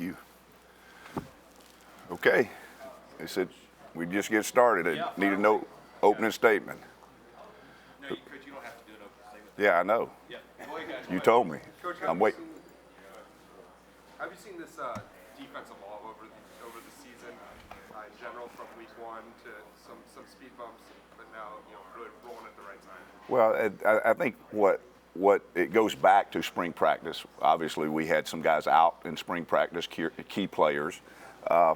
you. Okay. They said we just get started. I need a note, opening statement. No, Coach, you don't have to do an opening statement. Yeah, I know. Yeah. Go ahead, guys. You told me. Coach, I'm waiting. Have you seen this defense evolve over the season in general, from week one to some speed bumps, but now really rolling at the right time? Well, I think what it goes back to spring practice. Obviously, we had some guys out in spring practice, key players.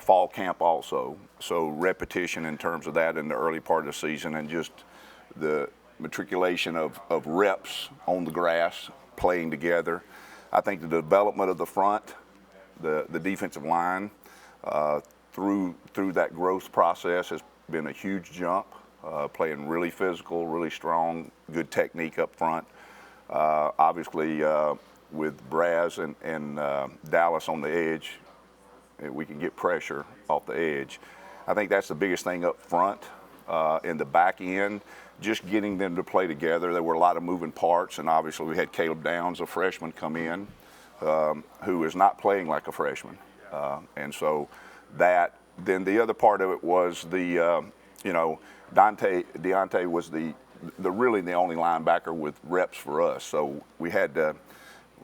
Fall camp also. So repetition in terms of that in the early part of the season, and just the matriculation of reps on the grass, playing together. I think the development of the front, the defensive line, through that growth process has been a huge jump. Playing really physical, really strong, good technique up front. Obviously, with Braz and Dallas on the edge, we can get pressure off the edge. I think that's the biggest thing up front. In the back end, just getting them to play together. There were a lot of moving parts, and obviously we had Caleb Downs, a freshman, come in, who is not playing like a freshman. And so that, then the other part of it was the, Deontay was the really the only linebacker with reps for us. So we had to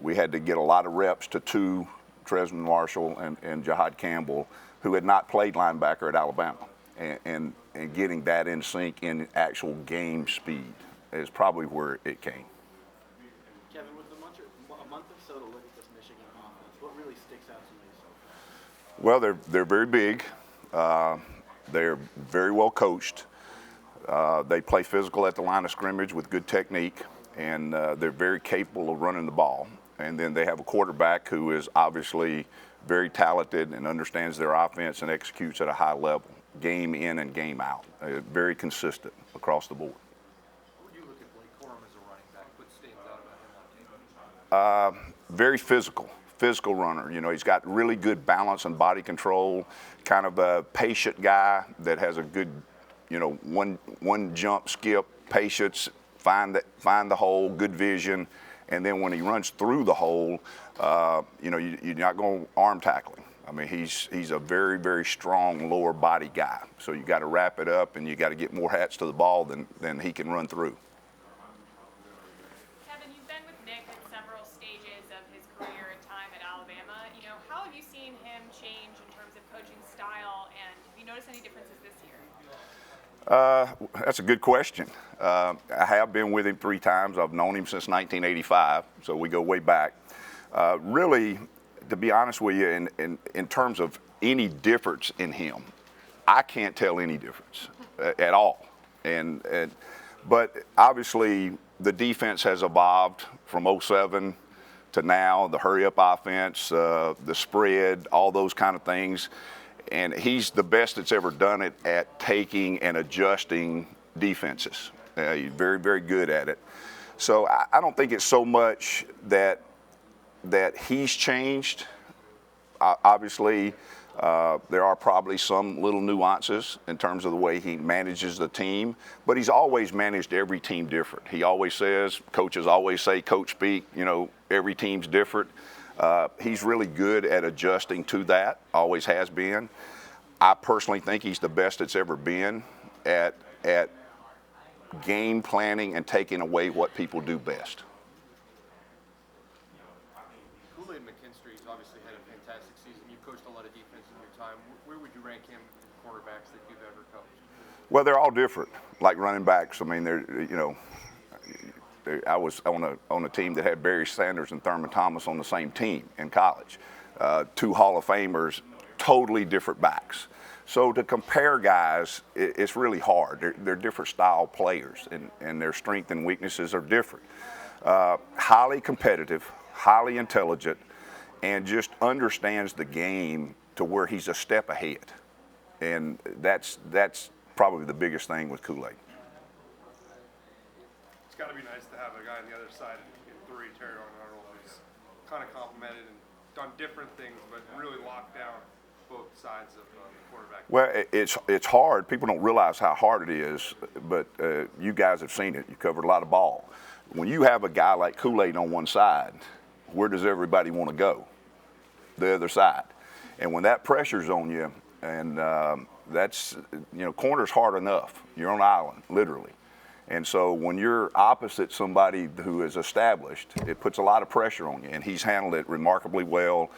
get a lot of reps to two, Tresman Marshall and Jahad Campbell, who had not played linebacker at Alabama. And getting that in sync in actual game speed is probably where it came. Kevin, with a month or so to look at this Michigan offense, what really sticks out to you so far? Well, they're very big. They're very well coached. They play physical at the line of scrimmage with good technique, and they're very capable of running the ball. And then they have a quarterback who is obviously very talented and understands their offense and executes at a high level, game in and game out. Very consistent across the board. What would you look at Blake Corum as a running back? What stands out about him on tape? Very physical runner. He's got really good balance and body control, kind of a patient guy that has a good, one jump, skip, patience, find the hole, good vision. And then when he runs through the hole, you're not going to arm tackle him. I mean, he's a very, very strong lower body guy. So you got to wrap it up, and you got to get more hats to the ball than he can run through. Kevin, you've been with Nick at several stages of his career and time at Alabama. How have you seen him change in terms of coaching style, and have you noticed any differences this year? That's a good question. I have been with him 3 times. I've known him since 1985, so we go way back. Really, to be honest with you, in terms of any difference in him, I can't tell any difference at all. But obviously, the defense has evolved from 07 to now, the hurry-up offense, the spread, all those kind of things. And he's the best that's ever done it at taking and adjusting defenses. He's very, very good at it. So I don't think it's so much that he's changed. Obviously, there are probably some little nuances in terms of the way he manages the team, but he's always managed every team different. He always says, coaches always say, coach speak, every team's different. He's really good at adjusting to that, always has been. I personally think he's the best it's ever been at game planning and taking away what people do best. Kool-Aid McKinstry's obviously had a fantastic season. You've coached a lot of defense in your time. Where would you rank him in quarterbacks that you've ever coached? Well, they're all different, like running backs. I mean, I was on a team that had Barry Sanders and Thurman Thomas on the same team in college. 2 Hall of Famers, totally different backs. So to compare guys, it's really hard. They're different style players, and their strengths and weaknesses are different. Highly competitive, highly intelligent, and just understands the game to where he's a step ahead. And that's probably the biggest thing with Kool-Aid. It's got to be nice to have a guy on the other side in 3, Terry Arnold, who's kind of complimented and done different things, but really locked down both sides of the quarterback. Well, it's hard. People don't realize how hard it is, but you guys have seen it. You covered a lot of ball. When you have a guy like Kool-Aid on one side, where does everybody want to go? The other side. And when that pressure's on you, and that's, corner's hard enough. You're on an island, literally. And so when you're opposite somebody who is established, it puts a lot of pressure on you. And he's handled it remarkably well,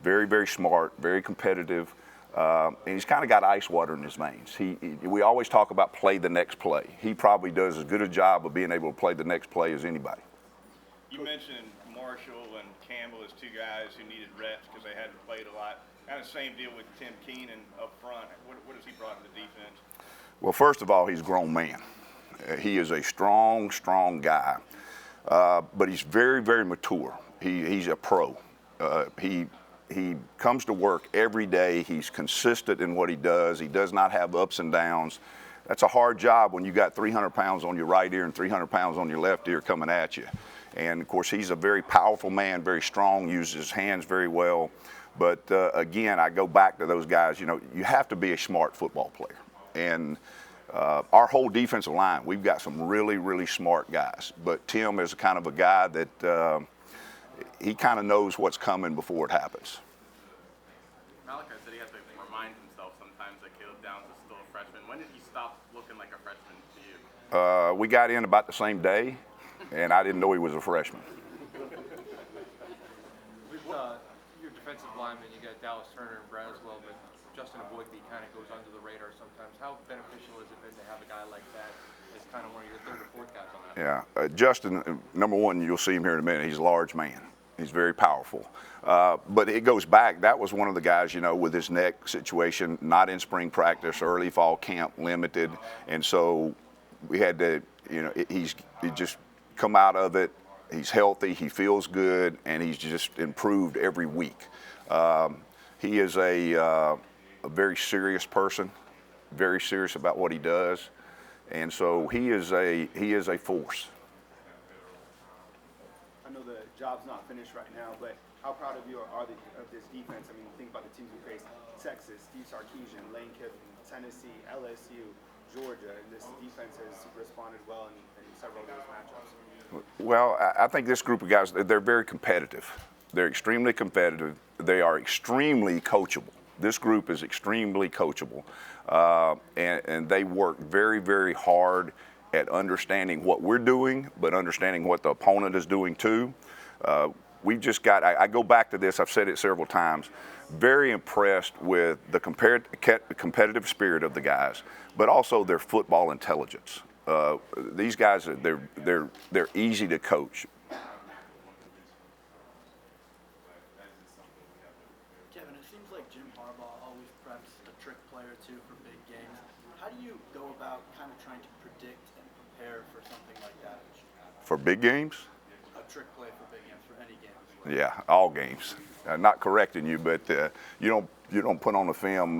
very, very smart, very competitive. And he's kind of got ice water in his veins. We always talk about play the next play. He probably does as good a job of being able to play the next play as anybody. You mentioned Marshall and Campbell as two guys who needed reps because they hadn't played a lot. Kind of same deal with Tim Keenan up front. What has he brought to the defense? Well, first of all, he's a grown man. He is a strong, strong guy, but he's very, very mature. He's a pro. He comes to work every day. He's consistent in what he does. He does not have ups and downs. That's a hard job when you got 300 pounds on your right ear and 300 pounds on your left ear coming at you. And, of course, he's a very powerful man, very strong, uses his hands very well. But, again, I go back to those guys. You have to be a smart football player. And our whole defensive line, we've got some really, really smart guys. But Tim is kind of a guy that he kind of knows what's coming before it happens. Malachi said he has to remind himself sometimes that Caleb Downs is still a freshman. When did he stop looking like a freshman to you? We got in about the same day, and I didn't know he was a freshman. With your defensive linemen, you got Dallas Turner and Braswell, but Justin Avoigbe kind of goes under the radar sometimes. How beneficial has it been to have a guy like that as kind of one of your third or fourth guys on that? Yeah, Justin, number one, you'll see him here in a minute. He's a large man. He's very powerful. But it goes back. That was one of the guys, with his neck situation, not in spring practice, early fall camp, limited. And so we had to, he just come out of it. He's healthy. He feels good. And he's just improved every week. He is a very serious person, very serious about what he does. And so he is a force. I know the job's not finished right now, but how proud of you are of this defense? I mean, think about the teams we faced: Texas, Steve Sarkisian, Lane Kiffin, Tennessee, LSU, Georgia, and this defense has responded well in several of those matchups. Well, I think this group of guys, they're very competitive. They're extremely competitive. They are extremely coachable. This group is extremely coachable, and they work very, very hard at understanding what we're doing, but understanding what the opponent is doing too. We've just got, I go back to this, I've said it several times, very impressed with the competitive spirit of the guys, but also their football intelligence. These guys, they're easy to coach. Kevin, it seems like Jim Harbaugh always preps a trick play or two for big games. How do you go about kind of trying to predict and prepare for something like that? For big games? A trick play for big games, for any games. Yeah, all games. Not correcting you, but you don't put on the film.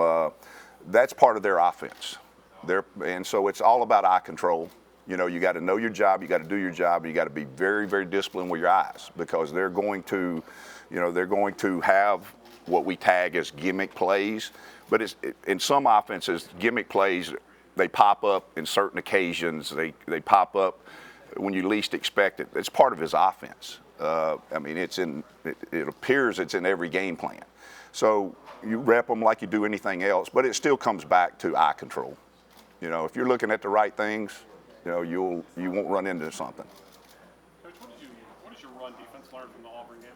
That's part of their offense. And so it's all about eye control. You got to know your job. You got to do your job. You got to be very, very disciplined with your eyes, because they're going to have what we tag as gimmick plays. But in some offenses, gimmick plays, they pop up in certain occasions. They pop up when you least expect it. It's part of his offense. It appears it's in every game plan. So you rep them like you do anything else, but it still comes back to eye control. If you're looking at the right things, you won't run into something. Coach, what did your run defense learn from the Auburn game?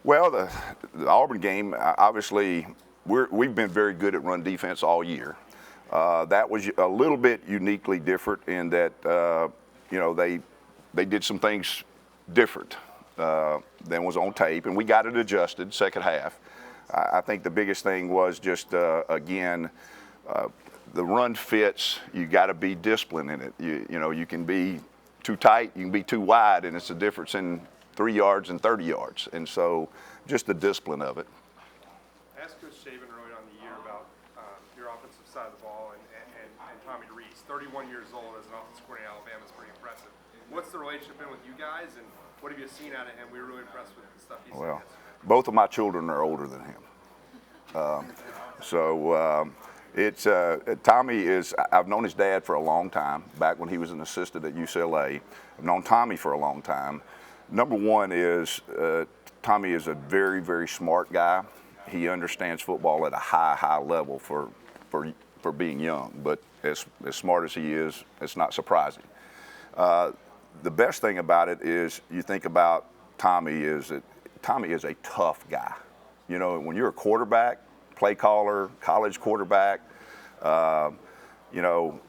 Well, the Auburn game, obviously, we've been very good at run defense all year. That was a little bit uniquely different in that, they did some things different than was on tape, and we got it adjusted second half. I think the biggest thing was just, again, the run fits. You got to be disciplined in it. You can be too tight, you can be too wide, and it's a difference in 3 yards and 30 yards. And so just the discipline of it. I asked Coach Saban early on in the year about your offensive side of the ball and Tommy Reese. 31 years old as an offensive coordinator in Alabama is pretty impressive. What's the relationship been with you guys, and what have you seen out of him? We were really impressed with the stuff he's seen. Well, both of my children are older than him. Tommy is, I've known his dad for a long time, back when he was an assistant at UCLA. I've known Tommy for a long time. Number one is, Tommy is a very, very smart guy. he understands football at a high level for being young. But as smart as he is, it's not surprising. The best thing about it is you think about Tommy is that Tommy is a tough guy. You know, when you're a quarterback, play caller, college quarterback, you know,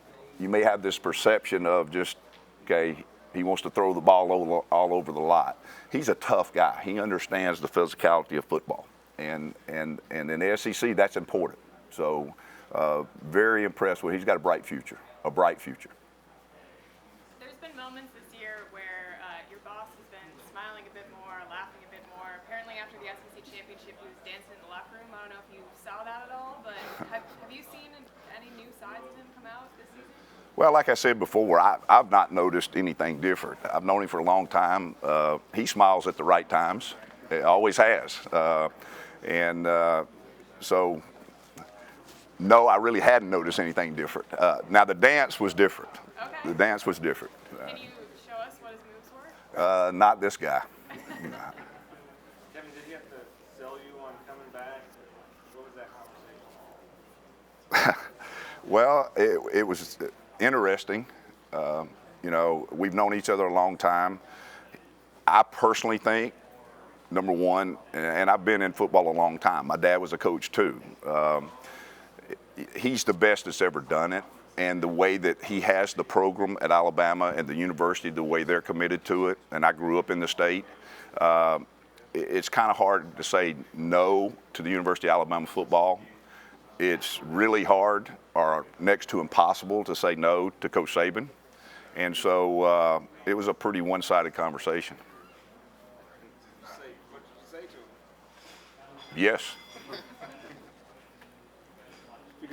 you may have this perception of just, okay, he wants to throw the ball all over the lot. He's a tough guy. He understands the physicality of football. And in the SEC, that's important. So very impressed with him. He's got a bright future, There's been moments this year where your boss has been smiling a bit more, laughing a bit more. Apparently after the SEC championship, he was dancing in the locker room. I don't know if you saw that at all, but have you seen any new sides of him come out this season? Well, like I said before, I've not noticed anything different. I've known him for a long time. He smiles at the right times. He always has. So, no, I really hadn't noticed anything different. Now, the dance was different. Okay. The dance was different. Can you show us what his moves were? Not this guy. Kevin, did he have to sell you on coming back? What was that conversation? Well, it was interesting. You know, we've known each other a long time. I personally think, number one, and I've been in football a long time. My dad was a coach too. He's the best that's ever done it. And the way that he has the program at Alabama and the university, the way they're committed to it, and I grew up in the state, it's kind of hard to say no to the University of Alabama football. It's really hard, or next to impossible, to say no to Coach Saban. And so it was a pretty one-sided conversation. What did you say to him? Yes.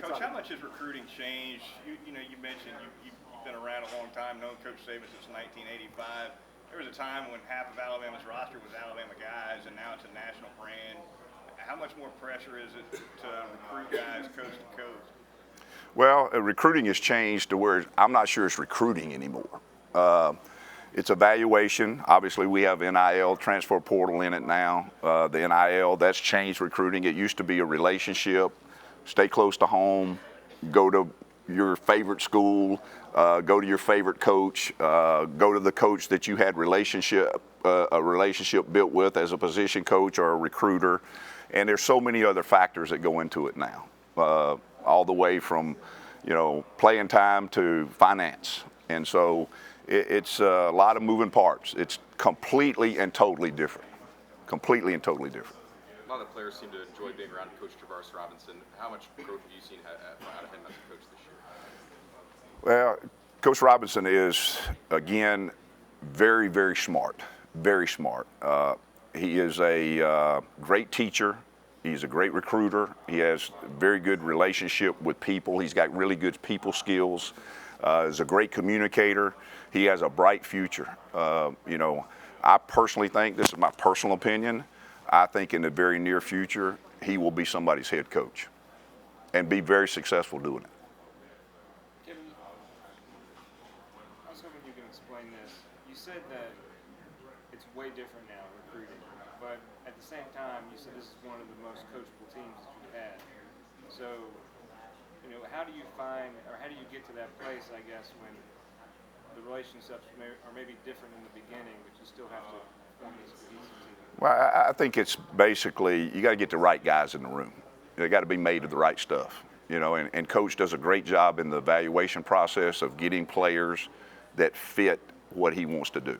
Coach, how much has recruiting changed? You know, you mentioned you've been around a long time, known Coach Saban since 1985. There was a time when half of Alabama's roster was Alabama guys, and now it's a national brand. How much more pressure is it to recruit guys coast to coast? Well, recruiting has changed to where I'm not sure it's recruiting anymore. It's evaluation. Obviously, we have NIL, transfer portal in it now. The NIL, that's changed recruiting. It used to be a relationship. Stay close to home, go to your favorite school, go to your favorite coach, go to the coach that you had a relationship built with as a position coach or a recruiter. And there's so many other factors that go into it now, all the way from, you know, playing time to finance. And so it's a lot of moving parts. It's completely and totally different. Completely and totally different. A lot of the players seem to enjoy being around Coach Travaris Robinson. How much growth have you seen out of him as a coach this year? Well, Coach Robinson is, again, very, very smart. Very smart. He is a great teacher. He's a great recruiter. He has a very good relationship with people. He's got really good people skills. He's a great communicator. He has a bright future. You know, I personally think, this is my personal opinion, I think in the very near future, he will be somebody's head coach and be very successful doing it. Kevin, I was hoping you can explain this. You said that it's way different now, recruiting, but at the same time, you said this is one of the most coachable teams that you've had. So, you know, how do you find, or how do you get to that place, I guess, when the relationships are maybe different in the beginning, but you still have to form this cohesive team? Well, I think it's basically, you got to get the right guys in the room. They got to be made of the right stuff, you know, and Coach does a great job in the evaluation process of getting players that fit what he wants to do.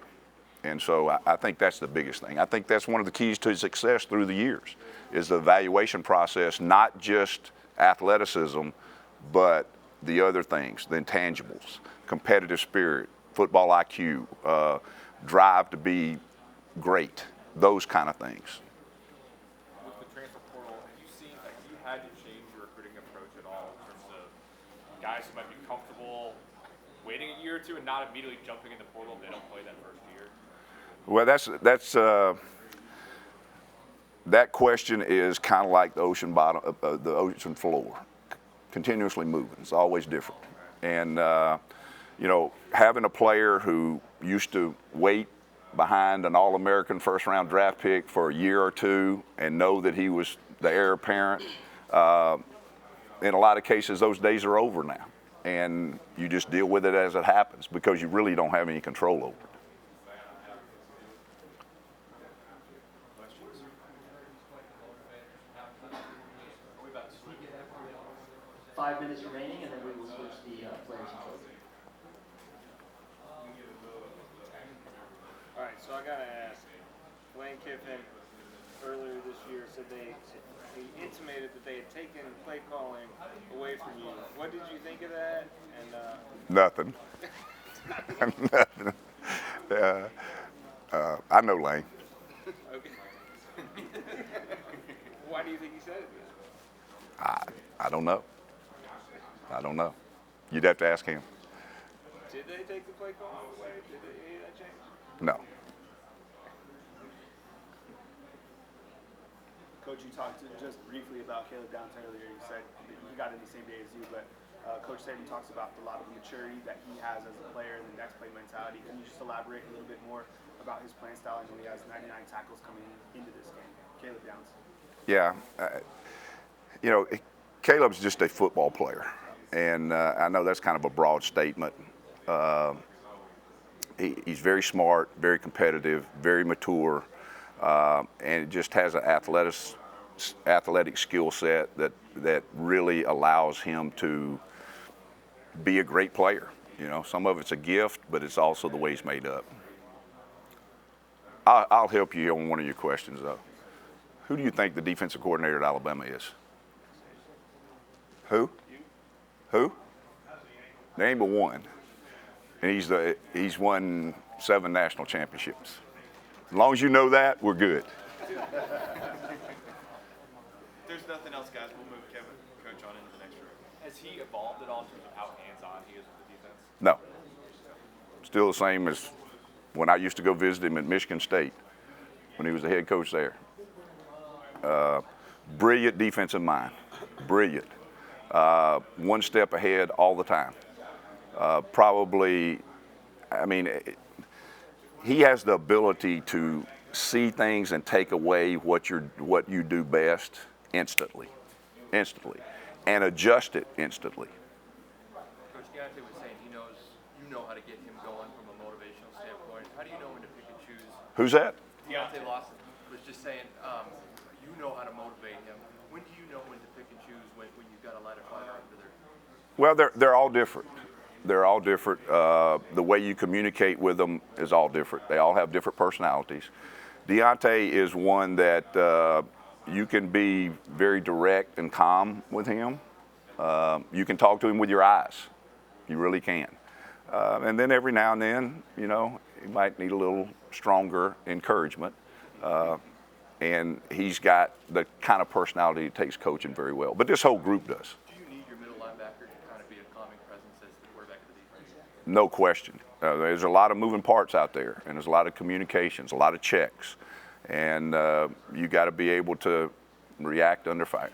And so I think that's the biggest thing. I think that's one of the keys to his success through the years is the evaluation process, not just athleticism, but the other things, the intangibles, competitive spirit, football IQ, drive to be great, those kind of things. With the transfer portal, have you seen, have you had to change your recruiting approach at all in terms of guys who might be comfortable waiting a year or two and not immediately jumping in the portal if they don't play that first year? Well, that question is kind of like the ocean bottom, the ocean floor, continuously moving. It's always different. And, you know, having a player who used to wait behind an All-American first-round draft pick for a year or two and know that he was the heir apparent. In a lot of cases, those days are over now, and you just deal with it as it happens because you really don't have any control over it. 5 minutes remaining, and then we will switch the players and coaches. All right, so I gotta ask. Lane Kiffin earlier this year said he intimated that they had taken play calling away from you. What did you think of that? And Nothing. Nothing. I know Lane. Okay. Why do you think he said it? I don't know. I don't know. You'd have to ask him. Did they take the play calling away? Did that change? No. Coach, you talked just briefly about Caleb Downs earlier. You said that he got in the same day as you, but Coach Saban talks about a lot of maturity that he has as a player and the next play mentality. Can you just elaborate a little bit more about his playing style? I know he has 99 tackles coming into this game. Caleb Downs. Yeah. Caleb's just a football player. And I know that's kind of a broad statement. He's very smart, very competitive, very mature, and just has an athletic skill set that really allows him to be a great player. You know, some of it's a gift, but it's also the way he's made up. I'll help you on one of your questions, though. Who do you think the defensive coordinator at Alabama is? Who? Who? There ain't but one. And he's won 7 national championships. As long as you know that, we're good. There's nothing else, guys. We'll move Coach on into the next room. Has he evolved at all in terms of how hands-on he is with the defense? No. Still the same as when I used to go visit him at Michigan State when he was the head coach there. Brilliant defensive mind. Brilliant. One step ahead all the time. He has the ability to see things and take away what you do best instantly, and adjust it instantly. Coach Deontay was saying you know how to get him going from a motivational standpoint. How do you know when to pick and choose? Who's that? Deontay Lawson was just saying you know how to motivate him. When do you know when to pick and choose when you've got to light a fire under there? Well, they're all different. They're all different. The way you communicate with them is all different. They all have different personalities. Deontay is one that you can be very direct and calm with him. You can talk to him with your eyes. You really can. And then every now and then, you might need a little stronger encouragement. And he's got the kind of personality that takes coaching very well. But this whole group does. Do you need your middle linebacker to kind of be a calming presence as the quarterback of the defense? No question. There's a lot of moving parts out there, and there's a lot of communications, a lot of checks. And you got to be able to react under fire.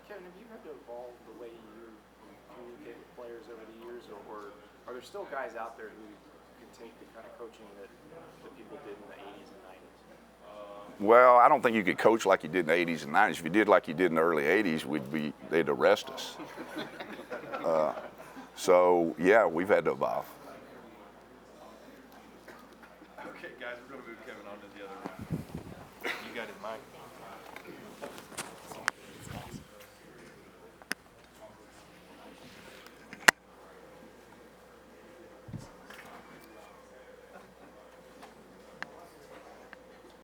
Kevin, have you had to evolve the way you communicate with players over the years, or are there still guys out there who can take the kind of coaching that people did in the 80s and 90s? Well, I don't think you could coach like you did in the 80s and 90s. If you did like you did in the early 80s, they'd arrest us. So, yeah, we've had to evolve.